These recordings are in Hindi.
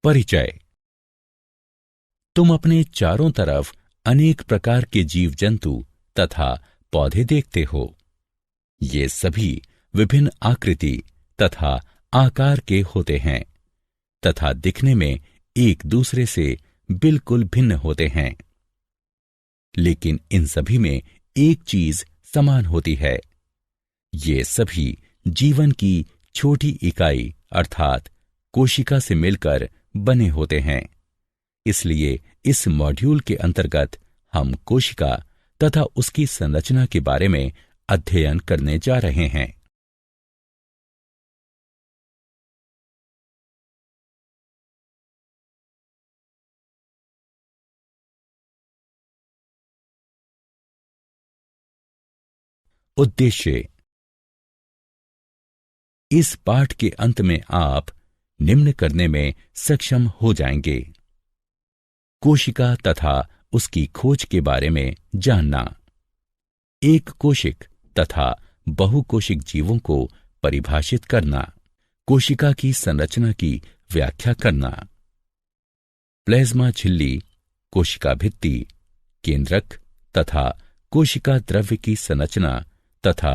परिचय। तुम अपने चारों तरफ अनेक प्रकार के जीव जंतु तथा पौधे देखते हो। ये सभी विभिन्न आकृति तथा आकार के होते हैं तथा दिखने में एक दूसरे से बिल्कुल भिन्न होते हैं, लेकिन इन सभी में एक चीज समान होती है। ये सभी जीवन की छोटी इकाई अर्थात कोशिका से मिलकर बने होते हैं। इसलिए इस मॉड्यूल के अंतर्गत हम कोशिका तथा उसकी संरचना के बारे में अध्ययन करने जा रहे हैं। उद्देश्य। इस पाठ के अंत में आप निम्न करने में सक्षम हो जाएंगे: कोशिका तथा उसकी खोज के बारे में जानना, एक कोशिक तथा बहुकोशिक जीवों को परिभाषित करना, कोशिका की संरचना की व्याख्या करना, प्लाज्मा झिल्ली, कोशिका भित्ति, केंद्रक तथा कोशिका द्रव्य की संरचना तथा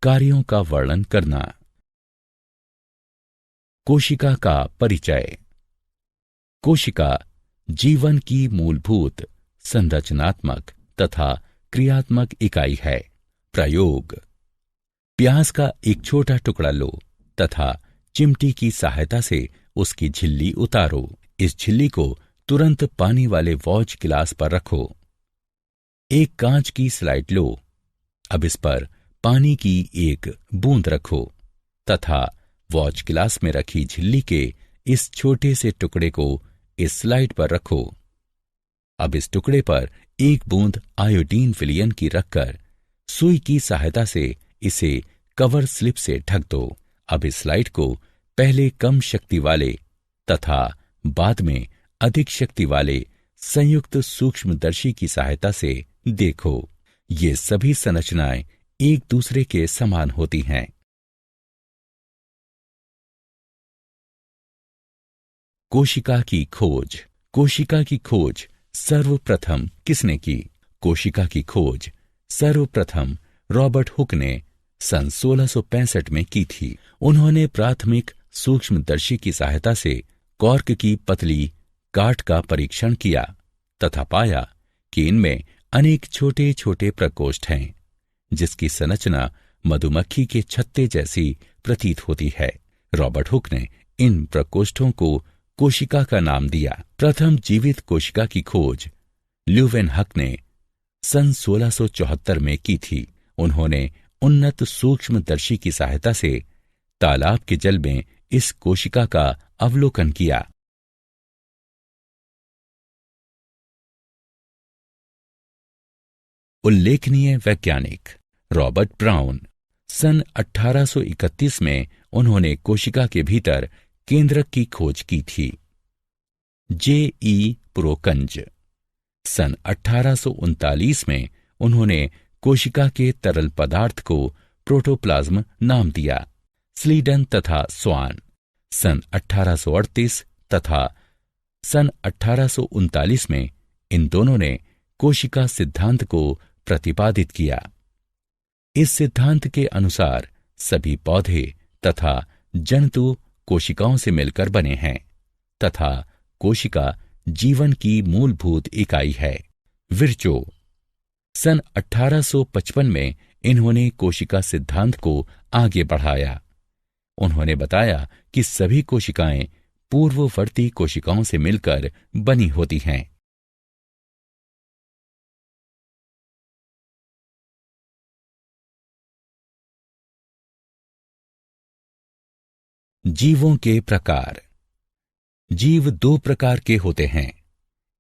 कार्यों का वर्णन करना। कोशिका का परिचय। कोशिका जीवन की मूलभूत संरचनात्मक तथा क्रियात्मक इकाई है। प्रयोग। प्याज का एक छोटा टुकड़ा लो तथा चिमटी की सहायता से उसकी झिल्ली उतारो। इस झिल्ली को तुरंत पानी वाले वॉच गिलास पर रखो। एक कांच की स्लाइड लो। अब इस पर पानी की एक बूंद रखो तथा वॉच गिलास में रखी झिल्ली के इस छोटे से टुकड़े को इस स्लाइड पर रखो। अब इस टुकड़े पर एक बूंद आयोडीन विलयन की रखकर सुई की सहायता से इसे कवर स्लिप से ढक दो। अब इस स्लाइड को पहले कम शक्ति वाले तथा बाद में अधिक शक्ति वाले संयुक्त सूक्ष्मदर्शी की सहायता से देखो। ये सभी संरचनाएं एक दूसरे के समान होती हैं। कोशिका की खोज। कोशिका की खोज सर्वप्रथम किसने की? कोशिका की खोज सर्वप्रथम रॉबर्ट हुक ने सन 1665 में की थी। उन्होंने प्राथमिक सूक्ष्मदर्शी की सहायता से कॉर्क की पतली गांठ का परीक्षण किया तथा पाया कि इनमें अनेक छोटे छोटे प्रकोष्ठ हैं, जिसकी संरचना मधुमक्खी के छत्ते जैसी प्रतीत होती है। रॉबर्ट हुक ने इन प्रकोष्ठों को कोशिका का नाम दिया। प्रथम जीवित कोशिका की खोज ल्यूवेनहक ने सन 1674 में की थी। उन्होंने उन्नत सूक्ष्मदर्शी की सहायता से तालाब के जल में इस कोशिका का अवलोकन किया। उल्लेखनीय वैज्ञानिक रॉबर्ट ब्राउन। सन 1831 में उन्होंने कोशिका के भीतर केंद्रक की खोज की थी। J.E. प्रोकंज। सन 1839 में उन्होंने कोशिका के तरल पदार्थ को प्रोटोप्लाज्म नाम दिया। स्लीडन तथा स्वान। सन 1838 तथा सन 1839 में इन दोनों ने कोशिका सिद्धांत को प्रतिपादित किया। इस सिद्धांत के अनुसार सभी पौधे तथा जंतु कोशिकाओं से मिलकर बने हैं तथा कोशिका जीवन की मूलभूत इकाई है। विर्चो। सन 1855 में इन्होंने कोशिका सिद्धांत को आगे बढ़ाया। उन्होंने बताया कि सभी कोशिकाएं पूर्ववर्ती कोशिकाओं से मिलकर बनी होती हैं। जीवों के प्रकार। जीव दो प्रकार के होते हैं: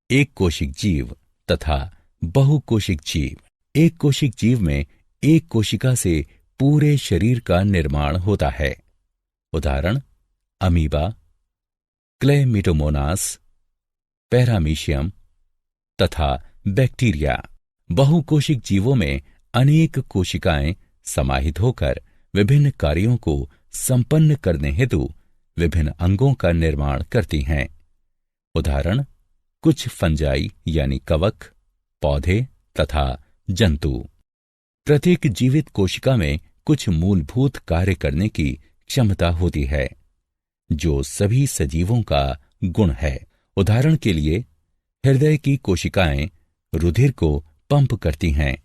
एक कोशिक जीव तथा बहुकोशिक जीव। एक कोशिक जीव में एक कोशिका से पूरे शरीर का निर्माण होता है। उदाहरण: अमीबा, क्लेमिडोमोनास, पैरामीशियम तथा बैक्टीरिया। बहुकोशिक जीवों में अनेक कोशिकाएं समाहित होकर विभिन्न कार्यों को संपन्न करने हेतु विभिन्न अंगों का निर्माण करती हैं। उदाहरण कुछ फंजाई यानी कवक, पौधे तथा जंतु। प्रत्येक जीवित कोशिका में कुछ मूलभूत कार्य करने की क्षमता होती है जो सभी सजीवों का गुण है। उदाहरण के लिए हृदय की कोशिकाएं रुधिर को पंप करती हैं,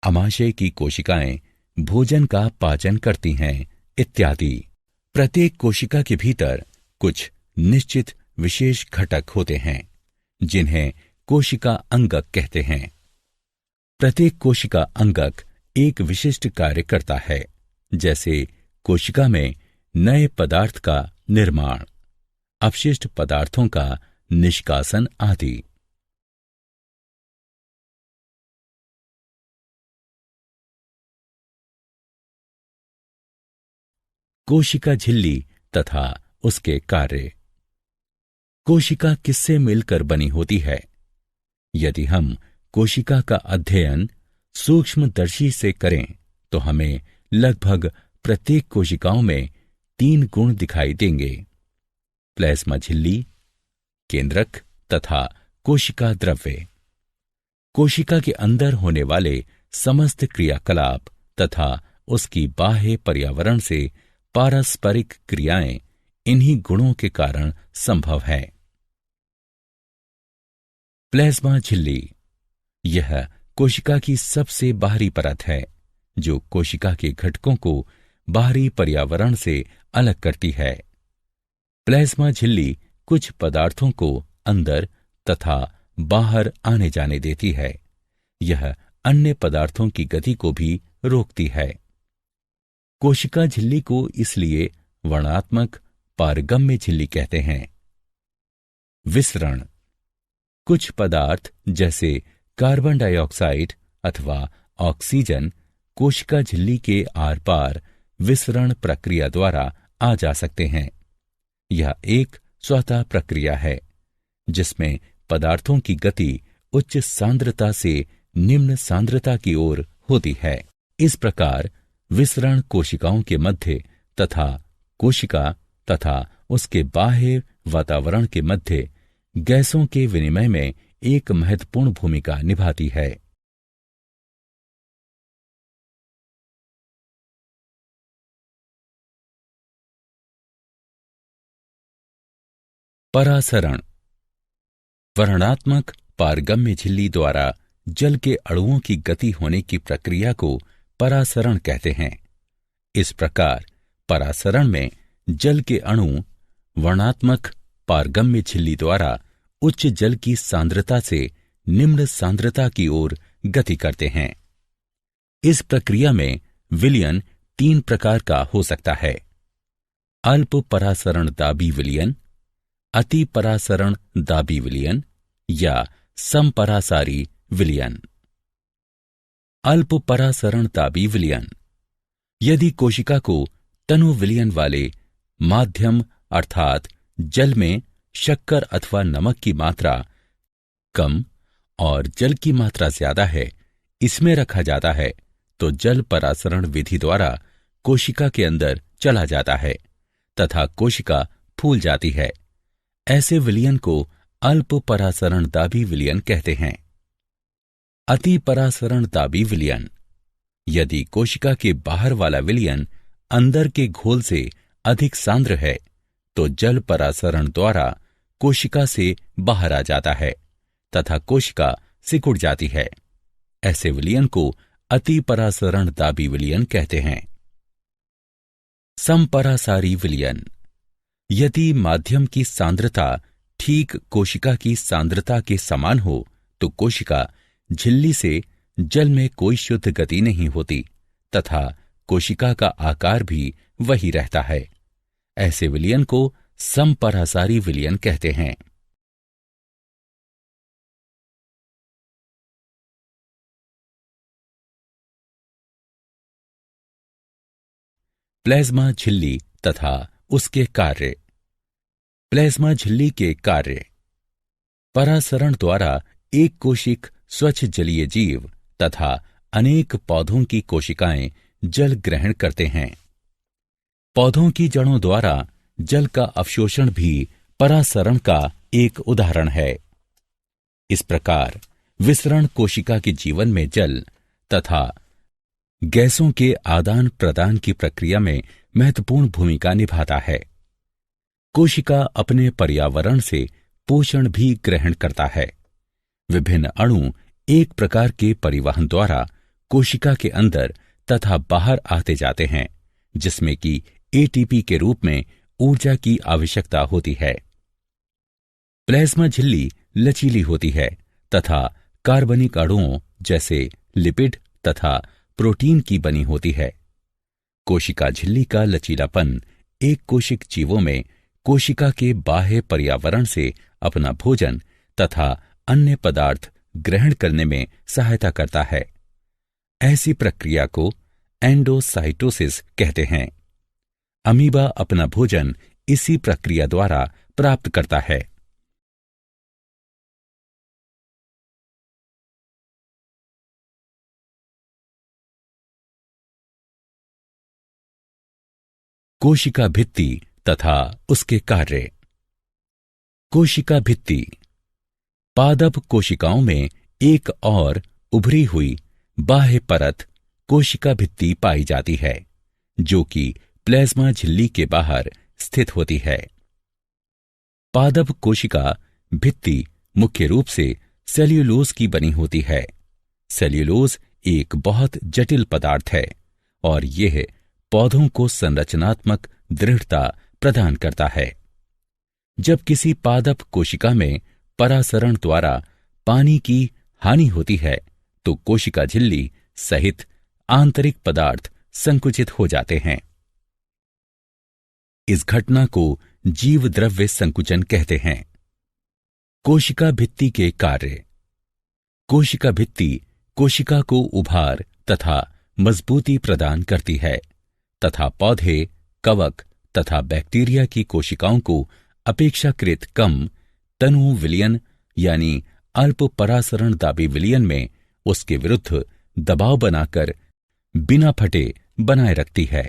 आमाशय की कोशिकाएं भोजन का पाचन करती हैं इत्यादि। प्रत्येक कोशिका के भीतर कुछ निश्चित विशेष घटक होते हैं जिन्हें कोशिका अंगक कहते हैं। प्रत्येक कोशिका अंगक एक विशिष्ट कार्य करता है, जैसे कोशिका में नए पदार्थ का निर्माण, अपशिष्ट पदार्थों का निष्कासन आदि। कोशिका झिल्ली तथा उसके कार्य। कोशिका किससे मिलकर बनी होती है? यदि हम कोशिका का अध्ययन सूक्ष्मदर्शी से करें तो हमें लगभग प्रत्येक कोशिकाओं में 3 गुण दिखाई देंगे: प्लाज्मा झिल्ली, केंद्रक तथा कोशिका द्रव्य। कोशिका के अंदर होने वाले समस्त क्रियाकलाप तथा उसकी बाह्य पर्यावरण से पारस्परिक क्रियाएं इन्हीं गुणों के कारण संभव है। प्लाज्मा झिल्ली यह कोशिका की सबसे बाहरी परत है जो कोशिका के घटकों को बाहरी पर्यावरण से अलग करती है। प्लाज्मा झिल्ली कुछ पदार्थों को अंदर तथा बाहर आने जाने देती है। यह अन्य पदार्थों की गति को भी रोकती है। कोशिका झिल्ली को इसलिए वर्णात्मक पारगम्य झिल्ली कहते हैं। विसरण। कुछ पदार्थ जैसे कार्बन डाइऑक्साइड अथवा ऑक्सीजन कोशिका झिल्ली के आर पार विसरण प्रक्रिया द्वारा आ जा सकते हैं। यह एक स्वतः प्रक्रिया है जिसमें पदार्थों की गति उच्च सांद्रता से निम्न सांद्रता की ओर होती है। इस प्रकार विसरण कोशिकाओं के मध्य तथा कोशिका तथा उसके बाह्य वातावरण के मध्य गैसों के विनिमय में एक महत्वपूर्ण भूमिका निभाती है। परासरण। वर्णात्मक पारगम्य झिल्ली द्वारा जल के अणुओं की गति होने की प्रक्रिया को परासरण कहते हैं। इस प्रकार परासरण में जल के अणु वर्णात्मक पारगम्य झिल्ली द्वारा उच्च जल की सांद्रता से निम्न सांद्रता की ओर गति करते हैं। इस प्रक्रिया में विलयन 3 प्रकार का हो सकता है: अल्प परासरण दाबी विलयन, अति परासरण दाबी विलयन या समपरासारी विलयन। अल्प परासरण दाबी विलयन। यदि कोशिका को तनु विलयन वाले माध्यम अर्थात जल में शक्कर अथवा नमक की मात्रा कम और जल की मात्रा ज्यादा है, इसमें रखा जाता है तो जल परासरण विधि द्वारा कोशिका के अंदर चला जाता है तथा कोशिका फूल जाती है। ऐसे विलयन को अल्प परासरण दाबी विलयन कहते हैं। अति परासरण दाबी विलयन। यदि कोशिका के बाहर वाला विलयन अंदर के घोल से अधिक सांद्र है तो जल परासरण द्वारा कोशिका से बाहर आ जाता है तथा कोशिका सिकुड़ जाती है। ऐसे विलयन को अति परासरण दाबी विलयन कहते हैं। समपरासारी विलयन। यदि माध्यम की सांद्रता ठीक कोशिका की सांद्रता के समान हो तो कोशिका झिल्ली से जल में कोई शुद्ध गति नहीं होती तथा कोशिका का आकार भी वही रहता है। ऐसे विलयन को समपरासारी विलयन कहते हैं। प्लाज्मा झिल्ली तथा उसके कार्य। प्लाज्मा झिल्ली के कार्य। परासरण द्वारा एक कोशिक स्वच्छ जलीय जीव तथा अनेक पौधों की कोशिकाएं जल ग्रहण करते हैं। पौधों की जड़ों द्वारा जल का अवशोषण भी परासरण का एक उदाहरण है। इस प्रकार विसरण कोशिका के जीवन में जल तथा गैसों के आदान प्रदान की प्रक्रिया में महत्वपूर्ण भूमिका निभाता है। कोशिका अपने पर्यावरण से पोषण भी ग्रहण करता है। विभिन्न अणु एक प्रकार के परिवहन द्वारा कोशिका के अंदर तथा बाहर आते जाते हैं, जिसमें कि एटीपी के रूप में ऊर्जा की आवश्यकता होती है। प्लाज्मा झिल्ली लचीली होती है तथा कार्बनिक अणुओं जैसे लिपिड तथा प्रोटीन की बनी होती है। कोशिका झिल्ली का लचीलापन एक कोशिक जीवों में कोशिका के बाह्य पर्यावरण से अपना भोजन तथा अन्य पदार्थ ग्रहण करने में सहायता करता है। ऐसी प्रक्रिया को एंडोसाइटोसिस कहते हैं। अमीबा अपना भोजन इसी प्रक्रिया द्वारा प्राप्त करता है। कोशिका भित्ति तथा उसके कार्य। कोशिका भित्ति पादप कोशिकाओं में एक और उभरी हुई बाह्य परत कोशिका भित्ति पाई जाती है, जो कि प्लाज्मा झिल्ली के बाहर स्थित होती है। पादप कोशिका भित्ति मुख्य रूप से सेल्यूलोज की बनी होती है। सेल्यूलोज एक बहुत जटिल पदार्थ है और यह पौधों को संरचनात्मक दृढ़ता प्रदान करता है। जब किसी पादप कोशिका में परासरण द्वारा पानी की हानि होती है तो कोशिका झिल्ली सहित आंतरिक पदार्थ संकुचित हो जाते हैं। इस घटना को जीव द्रव्य संकुचन कहते हैं। कोशिका भित्ति के कार्य। कोशिका भित्ति कोशिका को उभार तथा मजबूती प्रदान करती है तथा पौधे, कवक तथा बैक्टीरिया की कोशिकाओं को अपेक्षाकृत कम तनु विलयन यानी अल्प परासरण दाबी विलयन में उसके विरुद्ध दबाव बनाकर बिना फटे बनाए रखती है।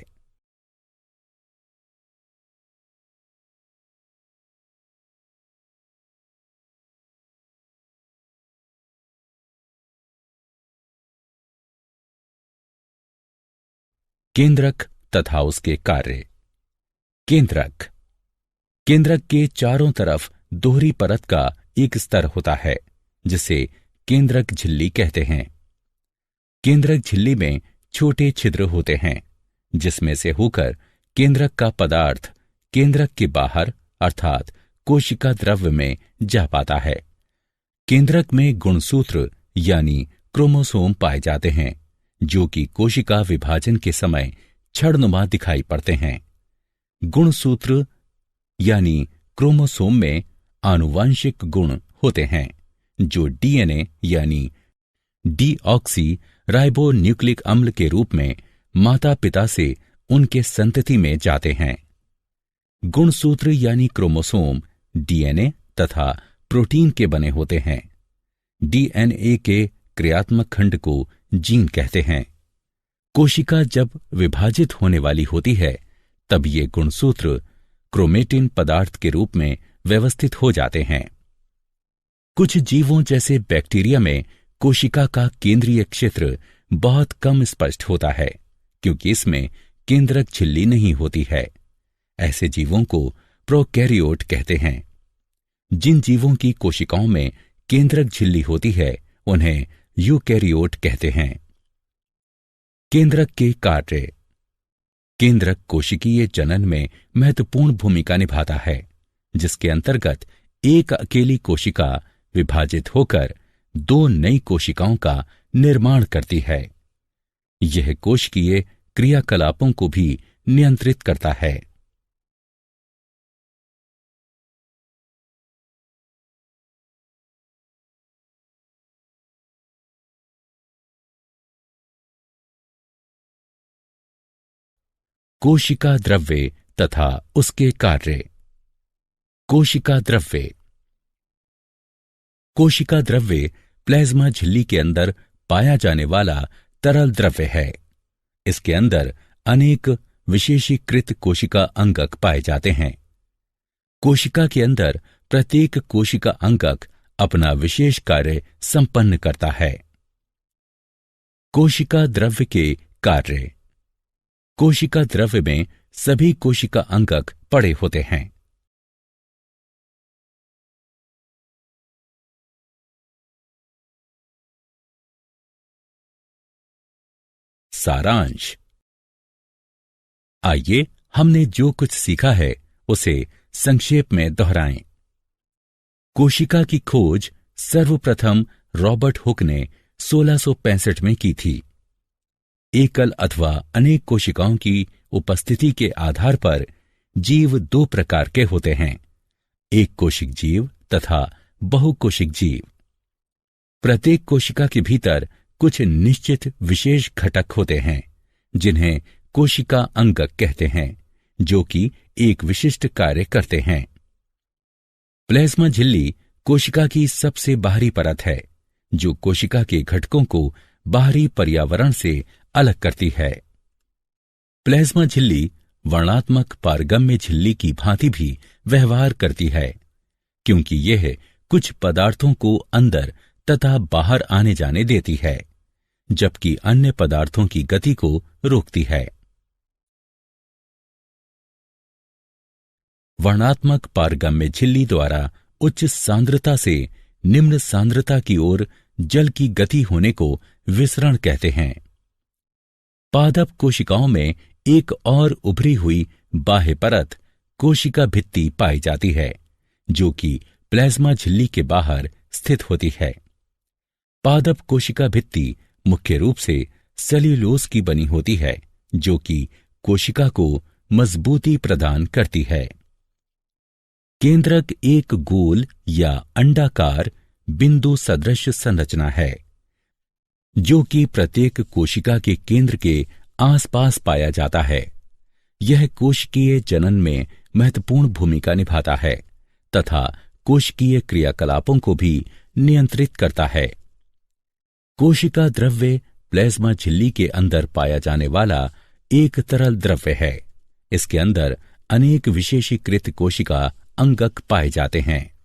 केंद्रक तथा उसके कार्य। केंद्रक केंद्रक के चारों तरफ दोहरी परत का एक स्तर होता है, जिसे केंद्रक झिल्ली कहते हैं। केंद्रक झिल्ली में छोटे छिद्र होते हैं, जिसमें से होकर केंद्रक का पदार्थ केंद्रक के बाहर अर्थात कोशिका द्रव्य में जा पाता है। केंद्रक में गुणसूत्र यानी क्रोमोसोम पाए जाते हैं, जो कि कोशिका विभाजन के समय छड़नुमा दिखाई पड़ते हैं। गुणसूत्र यानी क्रोमोसोम में आनुवांशिक गुण होते हैं, जो डीएनए यानी डीऑक्सी राइबोन्यूक्लिक अम्ल के रूप में माता पिता से उनके संतति में जाते हैं। गुणसूत्र यानी क्रोमोसोम डीएनए तथा प्रोटीन के बने होते हैं। डीएनए के क्रियात्मक खंड को जीन कहते हैं। कोशिका जब विभाजित होने वाली होती है तब ये गुणसूत्र क्रोमेटिन पदार्थ के रूप में व्यवस्थित हो जाते हैं। कुछ जीवों जैसे बैक्टीरिया में कोशिका का केंद्रीय क्षेत्र बहुत कम स्पष्ट होता है, क्योंकि इसमें केंद्रक झिल्ली नहीं होती है। ऐसे जीवों को प्रोकैरियोट कहते हैं। जिन जीवों की कोशिकाओं में केंद्रक झिल्ली होती है उन्हें यूकैरियोट कहते हैं। केंद्रक के कार्य। केंद्रक कोशिकीय जनन में महत्वपूर्ण भूमिका निभाता है, जिसके अंतर्गत एक अकेली कोशिका विभाजित होकर दो नई कोशिकाओं का निर्माण करती है। यह कोशिकीय क्रियाकलापों को भी नियंत्रित करता है। कोशिका द्रव्य तथा उसके कार्य। कोशिका द्रव्य। कोशिका द्रव्य प्लाज्मा झिल्ली के अंदर पाया जाने वाला तरल द्रव्य है। इसके अंदर अनेक विशेषीकृत कोशिका अंगक पाए जाते हैं। कोशिका के अंदर प्रत्येक कोशिका अंगक अपना विशेष कार्य संपन्न करता है। कोशिका द्रव्य के कार्य। कोशिका द्रव्य में सभी कोशिका अंगक पड़े होते हैं। सारांश। आइए हमने जो कुछ सीखा है उसे संक्षेप में दोहराएं। कोशिका की खोज सर्वप्रथम रॉबर्ट हुक ने 1665 में की थी। एकल अथवा अनेक कोशिकाओं की उपस्थिति के आधार पर जीव दो प्रकार के होते हैं, एक कोशिक जीव तथा बहुकोशिक जीव। प्रत्येक कोशिका के भीतर कुछ निश्चित विशेष घटक होते हैं जिन्हें कोशिका अंगक कहते हैं, जो कि एक विशिष्ट कार्य करते हैं। प्लाज्मा झिल्ली कोशिका की सबसे बाहरी परत है जो कोशिका के घटकों को बाहरी पर्यावरण से अलग करती है। प्लाज्मा झिल्ली वर्णात्मक पारगम्य झिल्ली की भांति भी व्यवहार करती है, क्योंकि यह कुछ पदार्थों को अंदर तथा बाहर आने जाने देती है, जबकि अन्य पदार्थों की गति को रोकती है। वर्णात्मक पारगम्य झिल्ली द्वारा उच्च सांद्रता से निम्न सांद्रता की ओर जल की गति होने को विसरण कहते हैं। पादप कोशिकाओं में एक और उभरी हुई बाह्य परत कोशिका भित्ति पाई जाती है, जो कि प्लाज्मा झिल्ली के बाहर स्थित होती है। पादप कोशिका भित्ति मुख्य रूप से सेल्यूलोज की बनी होती है, जो कि कोशिका को मजबूती प्रदान करती है। केंद्रक एक गोल या अंडाकार बिंदु सदृश संरचना है, जो कि प्रत्येक कोशिका के केंद्र के आसपास पाया जाता है। यह कोशिकीय जनन में महत्वपूर्ण भूमिका निभाता है तथा कोशिकीय क्रियाकलापों को भी नियंत्रित करता है। कोशिका द्रव्य प्लाज्मा झिल्ली के अंदर पाया जाने वाला एक तरल द्रव्य है। इसके अंदर अनेक विशेषीकृत कोशिका अंगक पाए जाते हैं।